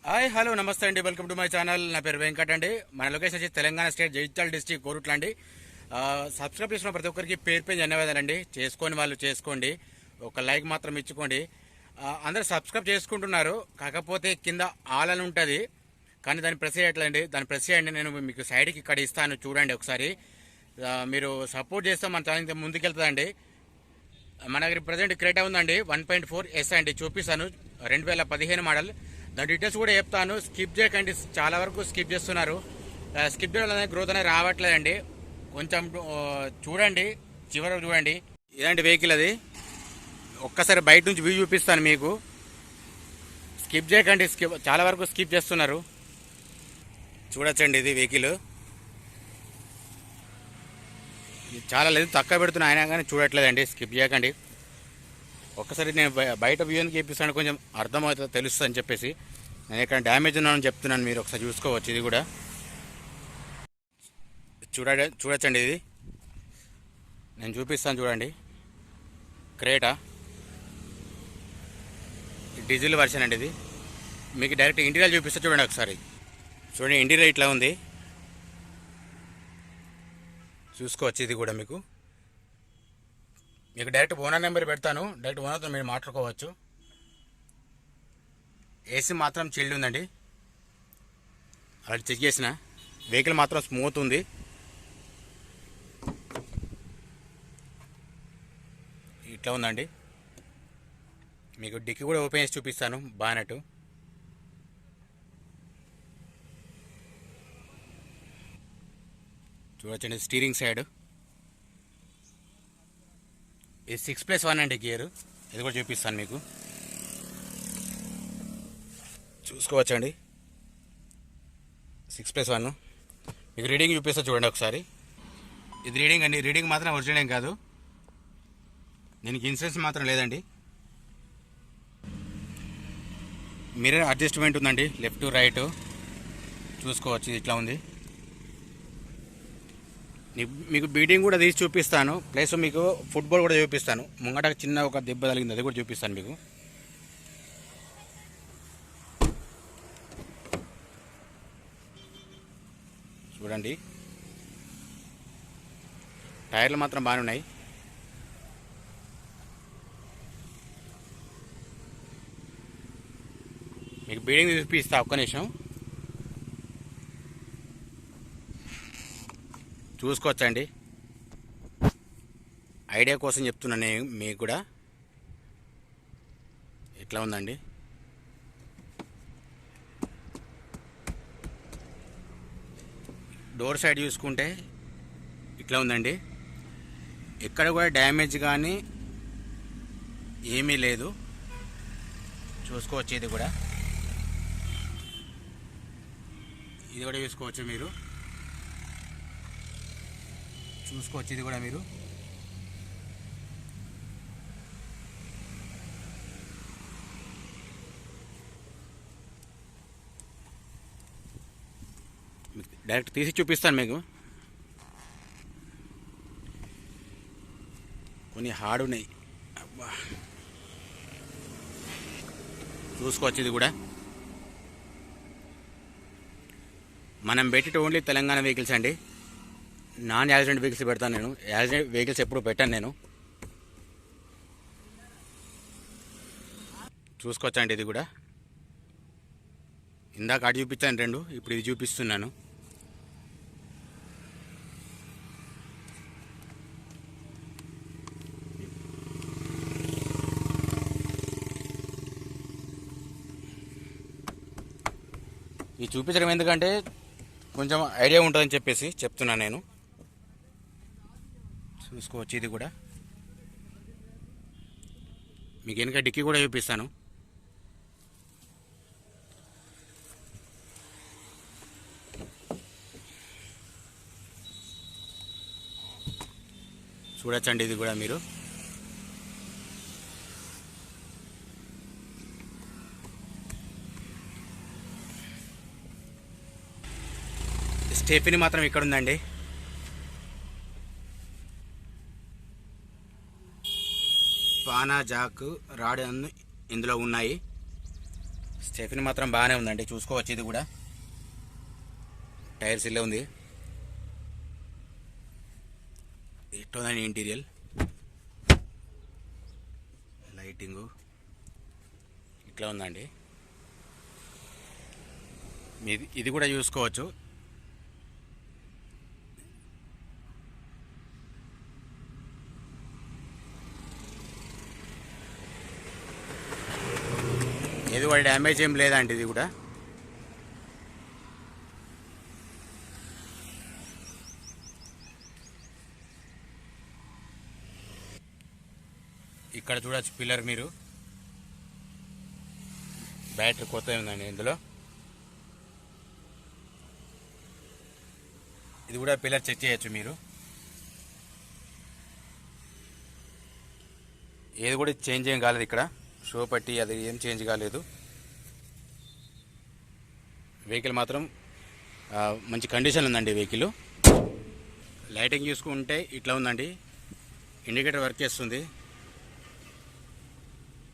Hi hello నమస్తే అండి, welcome to my channel. నా పేరు వెంకట్ అండి. మన లొకేషన్ వచ్చి తెలంగాణ స్టేట్ జగిత్యాల డిస్ట్రిక్ట్ కోరుట్ల అండి. సబ్స్క్రైబ్ చేసిన ప్రతి ఒక్కరికి పేరు పేరు ధన్యవాదాలండి. చేసుకొని వాళ్ళు చేసుకోండి, ఒక లైక్ మాత్రం ఇచ్చుకోండి. అందరూ సబ్స్క్రైబ్ చేసుకుంటున్నారు, కాకపోతే కింద ఆల్ అని ఉంటుంది కానీ దాన్ని ప్రెస్ చేయట్లేండి. దాన్ని ప్రెస్ చేయండి, నేను మీకు సైడ్కి ఇక్కడ ఇస్తాను చూడండి ఒకసారి. మీరు సపోర్ట్ చేస్తే మన ఛానల్ ముందుకెళ్తుందండి. మన దగ్గర ప్రజెంట్ క్రేటా ఉందండి, 1.4S అండి. చూపిస్తాను, 2015 మోడల్. దాని డీటెయిల్స్ కూడా చెప్తాను. స్కిప్ చేయకండి, చాలా వరకు స్కిప్ చేస్తున్నారు. స్కిప్ చేయడం అనేది గ్రోత్ అనేది రావట్లేదండి. కొంచెం చూడండి, చివరకు చూడండి. ఇలాంటి వెహికల్ అది. ఒక్కసారి బయట నుంచి వ్యూ చూపిస్తాను మీకు. స్కిప్ చేయకండి, చాలా వరకు స్కిప్ చేస్తున్నారు. చూడొచ్చండి, ఇది వెహికల్ చాలా లేదు, తక్కువ పెడుతున్నా అయినా కానీ చూడట్లేదండి. స్కిప్ చేయకండి. ఒక్కసారి నేను బయట వ్యూని చూపిస్తాను, కొంచెం అర్థమవుతుంది, తెలుస్తుంది అని చెప్పేసి. నేను ఇక్కడ డ్యామేజ్ ఉన్నానని చెప్తున్నాను, మీరు ఒకసారి చూసుకోవచ్చు. ఇది కూడా చూడొచ్చండి, ఇది నేను చూపిస్తాను చూడండి. క్రేటా డీజిల్ వర్షన్ అండి. ఇది మీకు డైరెక్ట్ ఇంటీరియర్ చూపిస్తా చూడండి ఒకసారి. చూడండి, ఇంటీరియర్ ఇట్లా ఉంది, చూసుకోవచ్చు. ఇది కూడా మీకు డైరెక్ట్ ఓనర్ నెంబర్ పెడతాను, డైరెక్ట్ ఓనర్తో మీరు మాట్లాడుకోవచ్చు. ఏసీ మాత్రం చిల్డ్ ఉందండి, అలా చెక్ చేసిన. వెహికల్ మాత్రం స్మూత్ ఉంది. ఇట్లా ఉందండి. మీకు డిక్కీ కూడా ఓపెన్ చేసి చూపిస్తాను, బానెట్. చూడొచ్చండి, స్టీరింగ్ సైడ్ ఇది 6+1 అండి గియర్. ఇది కూడా చూపిస్తాను మీకు, చూసుకోవచ్చండి. 6+1 మీకు రీడింగ్ చూపిస్తా చూడండి ఒకసారి. ఇది రీడింగ్ అండి, రీడింగ్ మాత్రం ఒరిజినల్ ఏం కాదు, దీనికి ఇన్సూరెన్స్ మాత్రం లేదండి. మిర్రర్ అడ్జస్ట్మెంట్ ఉందండి, లెఫ్ట్ రైట్ చూసుకోవచ్చు. ఇది ఇట్లా ఉంది. మీకు బీటింగ్ కూడా తీసి చూపిస్తాను, ప్లస్ మీకు ఫుట్బాల్ కూడా చూపిస్తాను. ముంగట చిన్న ఒక దెబ్బ తగిలింది, అది కూడా చూపిస్తాను మీకు. చూడండి, టైర్లు మాత్రం బాగానే ఉన్నాయి. మీకు బీడింగ్ చూపిస్తా, ఒక్క నిమిషం చూసుకోవచ్చండి. ఐడియా కోసం చెప్తున్నాను నేను మీకు కూడా. ఇట్లా ఉందండి. డోర్ సైడ్ చూసుకుంటే ఇట్లా ఉందండి, ఎక్కడ కూడా డ్యామేజ్ కానీ ఏమీ లేదు, చూసుకోవచ్చు. ఇది కూడా చూసుకోవచ్చు, మీరు చూసుకోవచ్చు. ఇది కూడా మీరు డైరెక్ట్ తీసి చూపిస్తాను మీకు. కొన్ని హార్డ్ ఉన్నాయి, అబ్బా చూసుకోవచ్చు. ఇది కూడా మనం పెట్టేటి ఓన్లీ తెలంగాణ వెహికల్స్ అండి. నాన్ యాక్సిడెంట్ వెహికల్స్ పెడతాను నేను, యాక్సిడెంట్ వెహికల్స్ ఎప్పుడు పెట్టాను నేను. చూసుకోవచ్చండి. ఇది కూడా ఇందాక అటు చూపించాను రెండు, ఇప్పుడు ఇది చూపిస్తున్నాను. ఇది చూపించడం ఎందుకంటే కొంచెం ఐడియా ఉంటుందని చెప్పేసి చెప్తున్నాను నేను. చూసుకోవచ్చు. ఇది కూడా మీకు వెనక డిక్కీ కూడా చూపిస్తాను. చూడొచ్చండి, ఇది కూడా మీరు. స్టెఫినీ మాత్రం ఇక్కడ ఉందండి. పానా జాక్ రాడ్ ఇందులో ఉన్నాయి. స్టెఫిన్ మాత్రం బాగానే ఉందండి, చూసుకోవచ్చు. ఇది కూడా టైర్స్ ఇల్లే ఉంది. ఎట్లుందండి ఇంటీరియల్, లైటింగు ఇట్లా ఉందండి. ఇది కూడా చూసుకోవచ్చు. ఇది కూడా డ్యామేజ్ ఏం లేదండి. ఇది కూడా ఇక్కడ చూడొచ్చు పిల్లర్, మీరు బ్యాటరీ కొత్త ఉందండి ఇందులో. ఇది కూడా పిల్లర్ చెక్ చేయొచ్చు మీరు. ఏది కూడా చేంజ్ ఏం కాలేదు ఇక్కడ, షో పట్టి అది ఏం చేంజ్ కాలేదు. వెహికల్ మాత్రం మంచి కండిషన్ ఉందండి వెహికల్. లైటింగ్ చూసుకుంటే ఇట్లా ఉందండి, ఇండికేటర్ వర్క్ చేస్తుంది.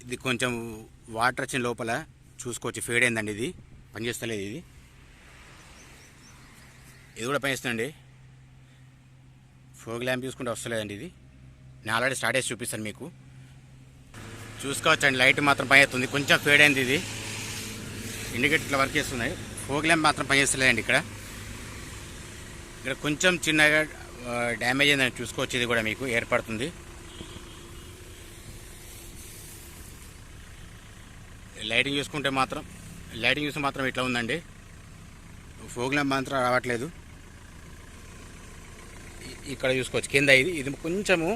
ఇది కొంచెం వాటర్ వచ్చిన లోపల చూసుకోవచ్చు, ఫేడ్ అయిందండి, ఇది పనిచేస్తలేదు. ఇది కూడా పనిచేస్తుందండి. ఫోగ్ ల్యాంప్ చూసుకుంటే వస్తలేదండి. ఇది నేను ఆల్రెడీ స్టార్ట్ చేసి చూపిస్తాను మీకు, చూసుకోవచ్చండి. లైట్ మాత్రం పనిచేస్తుంది, కొంచెం ఫేడ్ అయింది. ఇది ఇండికేటర్ ఇట్లా వర్క్ చేస్తున్నాయి. ఫోగ్ ల్యాంప్ మాత్రం పనిచేస్తలేదండి. ఇక్కడ కొంచెం చిన్నగా డ్యామేజ్ అయిందని చూసుకోవచ్చు. ఇది కూడా మీకు ఏర్పడుతుంది. లైటింగ్ చూస్తే మాత్రం ఇట్లా ఉందండి. ఫోగ్ ల్యాంప్ మాత్రం రావట్లేదు. ఇక్కడ చూసుకోవచ్చు కింద, ఇది కొంచెము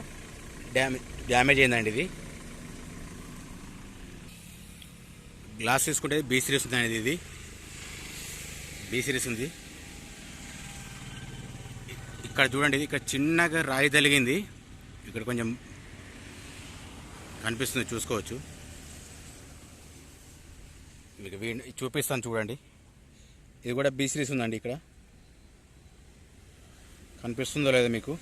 డ్యామేజ్ అయిందండి. ఇది గ్లాస్ చూసుకుంటే బీ సిరీస్ ఉందండి. ఇది బీ సిరీస్ ఉంది. ఇక్కడ చూడండి, ఇక్కడ చిన్నగా రాయి తగిలింది. ఇక్కడ కొంచెం కనిపిస్తుంది, చూసుకోవచ్చు. మీకు చూపిస్తాను చూడండి. ఇది కూడా బీ సిరీస్ ఉందండి. ఇక్కడ కనిపిస్తుందో లేదో మీకు,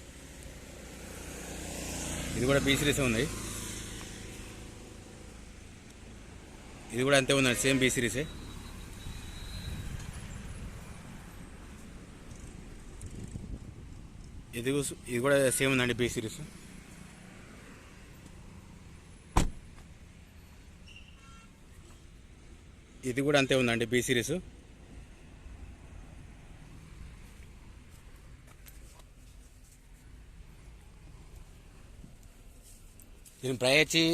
ఇది కూడా బీ సిరీస్ ఉంది. ఇది కూడా అంతే ఉందండి, సేమ్ బీ సిరీసే. ఇది కూడా సేమ్ ఉందండి, బీ సిరీస్. ఇది కూడా అంతే ఉందండి, బీ సిరీస్. దీని ప్రైస్ వచ్చి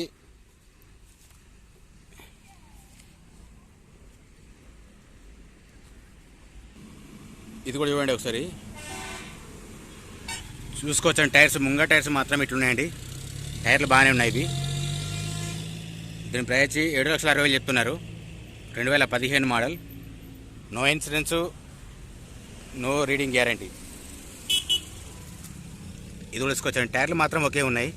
ఇది కూడా చూడండి ఒకసారి, చూసుకోవచ్చండి. టైర్స్ ముంగ టైర్స్ మాత్రం ఇట్లున్నాయండి, టైర్లు బాగానే ఉన్నాయి. దీని ప్రైస్ వచ్చి 7,60,000 చెప్తున్నారు. 2015 model, no insurance, no reading guarantee. ఇది కూడా తీసుకోవచ్చండి. టైర్లు మాత్రం ఒకే ఉన్నాయి.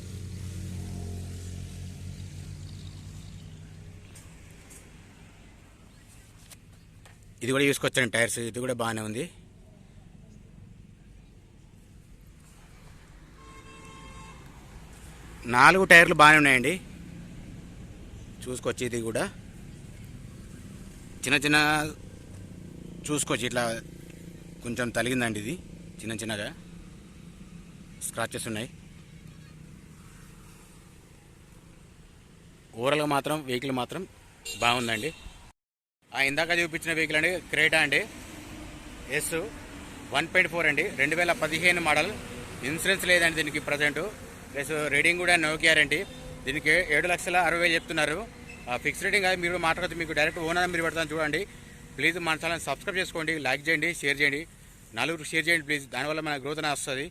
ఇది కూడా చూసుకోవచ్చండి టైర్స్, ఇది కూడా బాగానే ఉంది. నాలుగు టైర్లు బాగానే ఉన్నాయండి, చూసుకోవచ్చు. ఇది కూడా చిన్న చూసుకోవచ్చు, ఇట్లా కొంచెం తలిగిందండి. ఇది చిన్నగా స్క్రాచెస్ ఉన్నాయి. ఓవరాల్గా మాత్రం వెహికల్ మాత్రం బాగుందండి. ఇందాక చూపించిన వెహికల్ అండి, క్రేటా అండి, ఎస్ 1.4 అండి, 2015 మోడల్. ఇన్సూరెన్స్ లేదండి దీనికి ప్రజెంట్, ప్లస్ రీడింగ్ కూడా నో గ్యారంటీ. దీనికి 7,60,000 చెప్తున్నారు. ఫిక్స్ రేటింగ్ అది మీరు మాట్లాడితే మీకు డైరెక్ట్ ఓనర్ మీరు పెడతాను చూడండి. ప్లీజ్ మన ఛానల్ సబ్స్క్రైబ్ చేసుకోండి, లైక్ చేయండి, షేర్ చేయండి, 4 షేర్ చేయండి ప్లీజ్. దానివల్ల మన గ్రోత్ అనేది వస్తుంది.